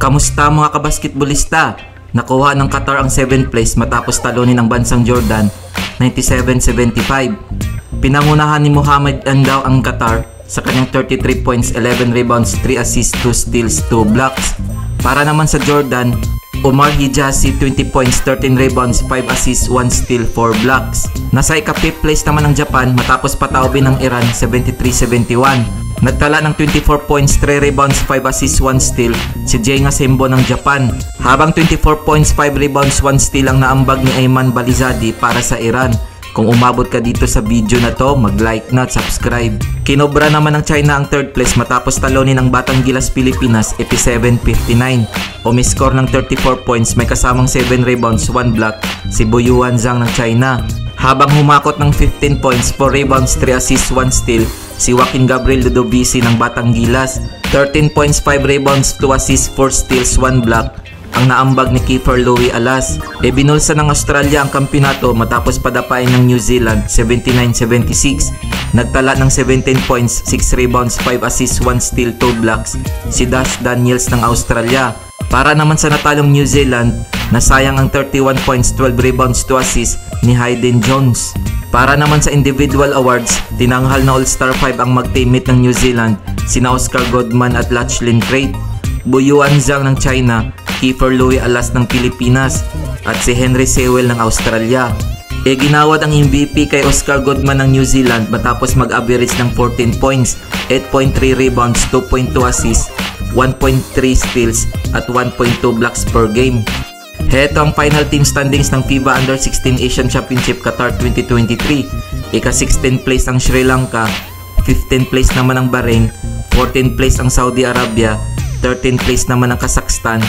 Kamusta mga kabasketbolista? Nakuha ng Qatar ang 7th place matapos talunin ang bansang Jordan 97-75. Pinangunahan ni Mohamed Andaw ang Qatar sa kanyang 33 points, 11 rebounds, 3 assists, 2 steals, 2 blocks. Para naman sa Jordan, Omar Hijazi 20 points, 13 rebounds, 5 assists, 1 steal, 4 blocks. Nasa ika-5th place naman ang Japan matapos pataubin ng Iran 73-71. Nagtala ng 24 points, 3 rebounds, 5 assists, 1 steal si Jenga Sembo ng Japan. Habang 24 points, 5 rebounds, 1 steal ang naambag ni Ayman Balizadi para sa Iran. Kung umabot ka dito sa video na to, mag-like na at subscribe. Kinobra naman ng China ang 3rd place matapos talunin ng Batang Gilas Pilipinas 87-59. Umiscore ng 34 points, may kasamang 7 rebounds, 1 block si Boyuan Zhang ng China. Habang humakot ng 15 points, 4 rebounds, 3 assists, 1 steal si Joaquin Gabriel Ludovici ng Batang Gilas. 13 points, 5 rebounds, 2 assists, 4 steals, 1 block ang naambag ni Kiefer Louis Alas. Binulsa ng Australia ang kampyonato matapos padapain ng New Zealand 79-76. Nagtala ng 17 points, 6 rebounds, 5 assists, 1 steal, 2 blocks si Dash Daniels ng Australia. Para naman sa natalong New Zealand, nasayang ang 31 points, 12 rebounds, 2 assists ni Hayden Jones. Para naman sa individual awards, tinanghal na All-Star 5 ang mag-teammate ng New Zealand, sina Oscar Godman at Lachlin Crate, Boyuan Zhang ng China, Kiefer Louis Alas ng Pilipinas at si Henry Sewell ng Australia. Ginawad ang MVP kay Oscar Godman ng New Zealand matapos mag-average ng 14 points, 8.3 rebounds, 2.2 assists, 1.3 steals at 1.2 blocks per game. Heto ang final team standings ng FIBA Under-16 Asian Championship Qatar 2023. Ika-16 place ang Sri Lanka, 15 place naman ang Bahrain, 14 place ang Saudi Arabia, 13 place naman ang Kazakhstan,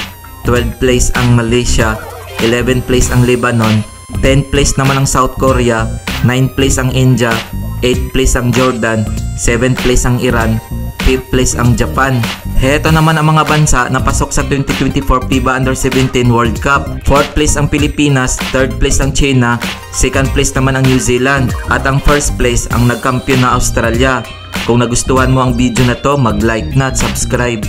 12 place ang Malaysia, 11 place ang Lebanon, 10 place naman ang South Korea, 9 place ang India, 8 place ang Jordan, 7 place ang Iran, 5th place ang Japan. Heto naman ang mga bansa na pasok sa 2024 FIBA Under-17 World Cup. 4th place ang Pilipinas, 3rd place ang China, 2nd place naman ang New Zealand, at ang 1st place ang nagkampiyon na Australia. Kung nagustuhan mo ang video na to, mag-like na at subscribe.